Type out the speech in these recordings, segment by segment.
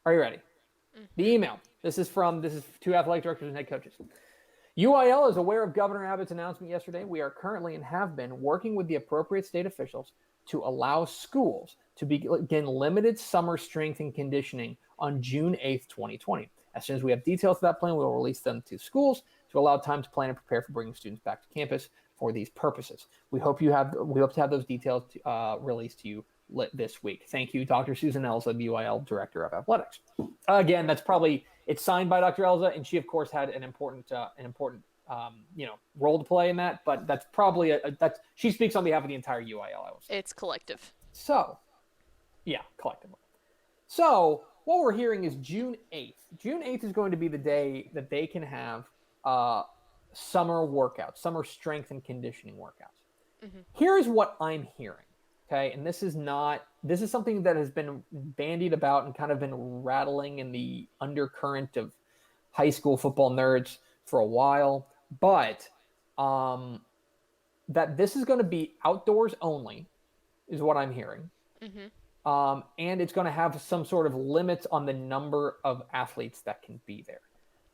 Are you ready? The email. This is to athletic directors and head coaches. UIL is aware of Governor Abbott's announcement yesterday. We are currently and have been working with the appropriate state officials to allow schools to begin limited summer strength and conditioning on June 8th, 2020. As soon as we have details of that plan, we will release them to schools to allow time to plan and prepare for bringing students back to campus for these purposes. We hope to have those details released to you this week. Thank you, Dr. Susan Elza, the UIL Director of Athletics. Again, it's signed by Dr. Elza, and she, of course, had an important role to play in that. But that's probably she speaks on behalf of the entire UIL. I would say. It's collective. So, yeah, collectively. So what we're hearing is June 8th. June 8th is going to be the day that they can have summer workouts, summer strength and conditioning workouts. Mm-hmm. Here's what I'm hearing. Okay, and this is something that has been bandied about and kind of been rattling in the undercurrent of high school football nerds for a while, but that this is going to be outdoors only is what I'm hearing. Mm-hmm. And it's going to have some sort of limits on the number of athletes that can be there.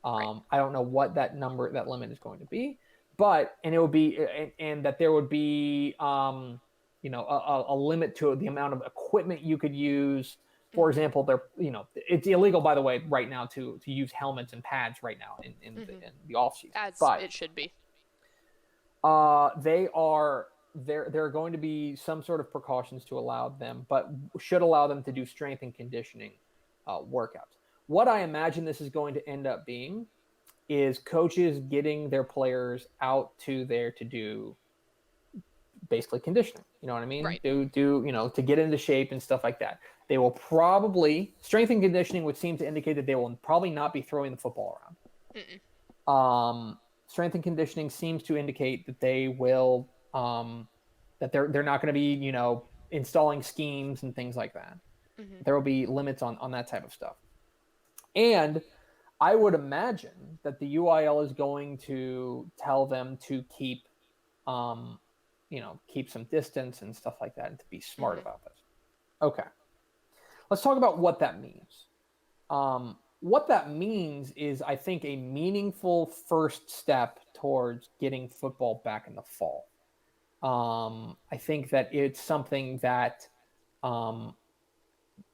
Right. I don't know what that limit is going to be, but and that there would be a limit to the amount of equipment you could use. For example, it's illegal, by the way, right now to use helmets and pads right now in the off season. As it should be. There are going to be some sort of precautions to allow them, but should allow them to do strength and conditioning workouts. What I imagine this is going to end up being is coaches getting their players out to there to do basically conditioning. You know what I mean? Right. To get into shape and stuff like that. They will probably strength and conditioning would seem to indicate that they will probably not be throwing the football around. Strength and conditioning seems to indicate that they will that they're not going to be installing schemes and things like that. Mm-hmm. There will be limits on that type of stuff. And I would imagine that the UIL is going to tell them to keep some distance and stuff like that, and to be smart about this. Okay. Let's talk about what that means. What that means is, I think, a meaningful first step towards getting football back in the fall. I think that it's something that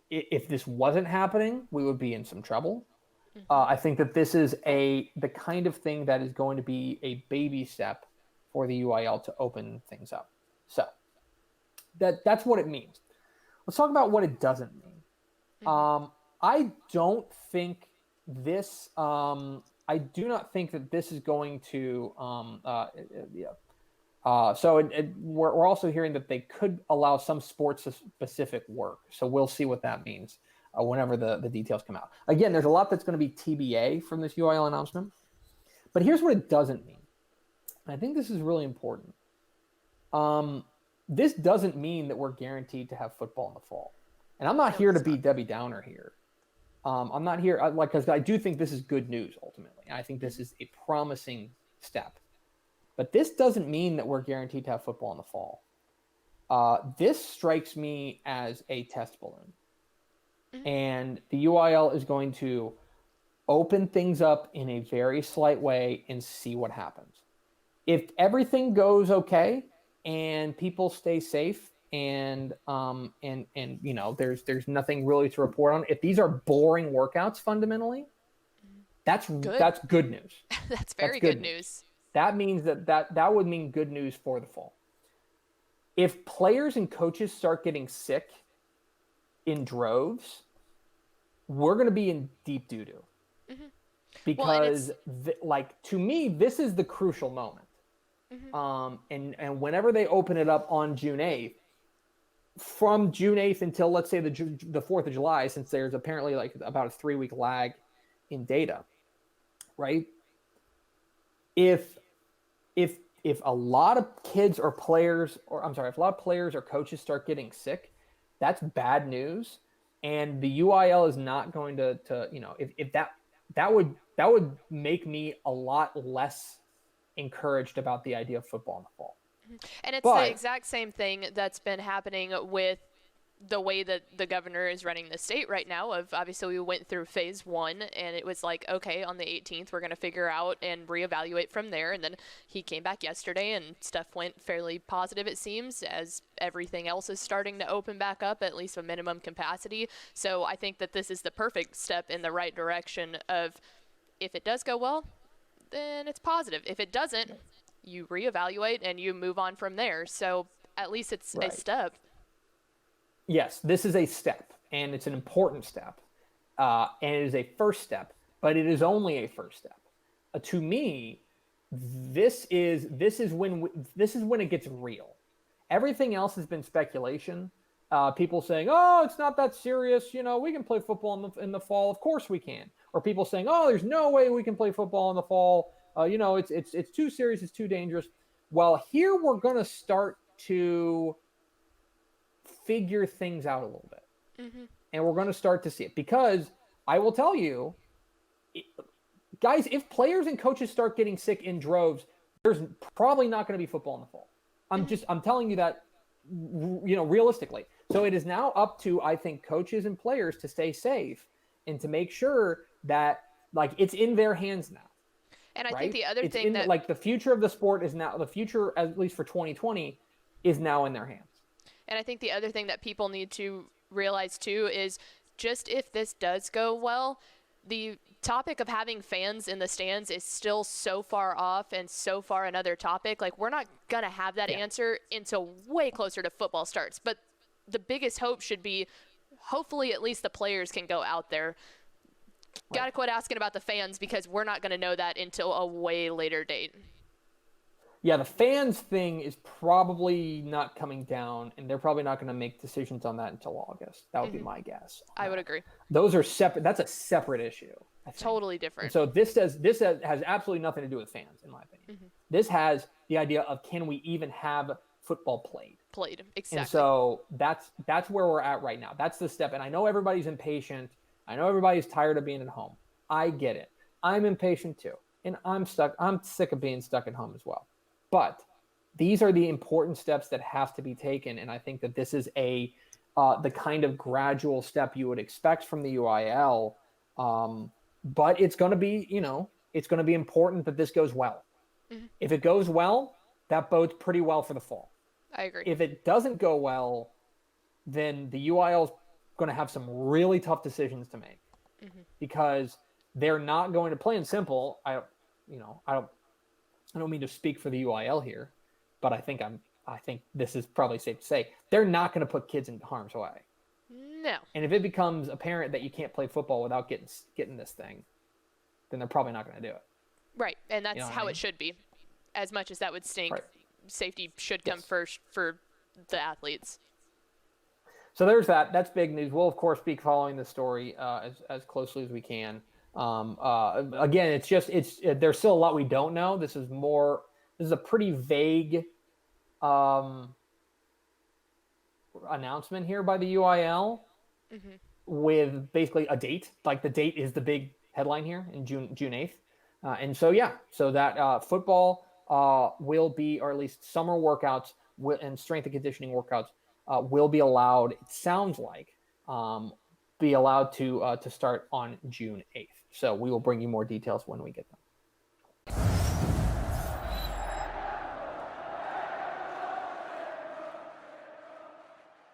if this wasn't happening, we would be in some trouble. I think that this is the kind of thing that is going to be a baby step for the UIL to open things up. So that's what it means. Let's talk about what it doesn't mean. I don't think this. I do not think that this is going to. We're also hearing that they could allow some sports-specific work. So we'll see what that means whenever the details come out. Again, there's a lot that's going to be TBA from this UIL announcement. But here's what it doesn't mean. And I think this is really important. This doesn't mean that we're guaranteed to have football in the fall. And I'm not here to be Debbie Downer here. I'm not here because I do think this is good news ultimately. I think this is a promising step. But this doesn't mean that we're guaranteed to have football in the fall. This strikes me as a test balloon. Mm-hmm. And the UIL is going to open things up in a very slight way and see what happens. If everything goes okay and people stay safe and there's nothing really to report on, if these are boring workouts fundamentally, that's good news. That's very good news. That means that would mean good news for the fall. If players and coaches start getting sick in droves, we're going to be in deep doo-doo. Mm-hmm. Because to me, this is the crucial moment. Mm-hmm. And whenever they open it up on June 8th, from June 8th until, let's say, the 4th of July, since there's apparently about a 3-week lag in data, right? If a lot of kids or players, if a lot of players or coaches start getting sick, that's bad news. And the UIL is not going to if that would make me a lot less encouraged about the idea of football in the fall. And it's the exact same thing that's been happening with the way that the governor is running the state right now. Of obviously we went through phase 1 and it was like, okay, on the 18th we're going to figure out and reevaluate from there, and then he came back yesterday and stuff went fairly positive, it seems, as everything else is starting to open back up, at least a minimum capacity. So I think that this is the perfect step in the right direction of, if it does go well, then it's positive. If it doesn't, you reevaluate and you move on from there. So at least it's a step. Yes, this is a step, and it's an important step, and it is a first step, but it is only a first step. To me, this is when it gets real. Everything else has been speculation. People saying, "Oh, it's not that serious. You know, we can play football in the fall. Of course we can." Or people saying, "Oh, there's no way we can play football in the fall. You know, it's too serious. It's too dangerous." Well, here we're going to start to figure things out a little bit, and we're going to start to see it, because I will tell you, guys, if players and coaches start getting sick in droves, there's probably not going to be football in the fall. I'm telling you that, you know, realistically. So it is now up to, I think, coaches and players to stay safe and to make sure that, like, it's in their hands now. And I think the other thing that, like, the future of the sport is now, the future, at least for 2020, is now in their hands. And I think the other thing that people need to realize too is, just if this does go well, the topic of having fans in the stands is still so far off and so far another topic. Like, we're not going to have that answer until way closer to football starts. But the biggest hope should be, hopefully at least the players can go out there. Got to quit asking about the fans, because we're not going to know that until a way later date. Yeah, the fans thing is probably not coming down, and they're probably not going to make decisions on that until August. That would be my guess. I would agree. Those are separate. That's a separate issue. Totally different. And so this has absolutely nothing to do with fans, in my opinion. This has the idea of, can we even have football played? Exactly. And so that's where we're at right now. That's the step. And I know everybody's impatient. I know everybody's tired of being at home. I get it. I'm impatient too. And I'm sick of being stuck at home as well. But these are the important steps that have to be taken. And I think that this is the kind of gradual step you would expect from the UIL. But it's going to be, you know, it's going to be important that this goes well. If it goes well, that bodes pretty well for the fall. I agree. If it doesn't go well, then the UIL is going to have some really tough decisions to make, because they're not going to, plain and simple. I don't mean to speak for the UIL here, but I think this is probably safe to say, they're not going to put kids in harm's way. No. And if it becomes apparent that you can't play football without getting this thing, then they're probably not going to do it. Right, and that's how it should be. As much as that would stink, safety should come first for the athletes. So there's that. That's big news. We'll, of course, be following the story as closely as we can. Again, there's still a lot we don't know. This is a pretty vague announcement here by the UIL, with basically a date. Like, the date is the big headline here, in June 8th. And so that football will be, or at least summer workouts and strength and conditioning workouts will be allowed. It sounds like be allowed to start on June 8th. So we will bring you more details when we get them.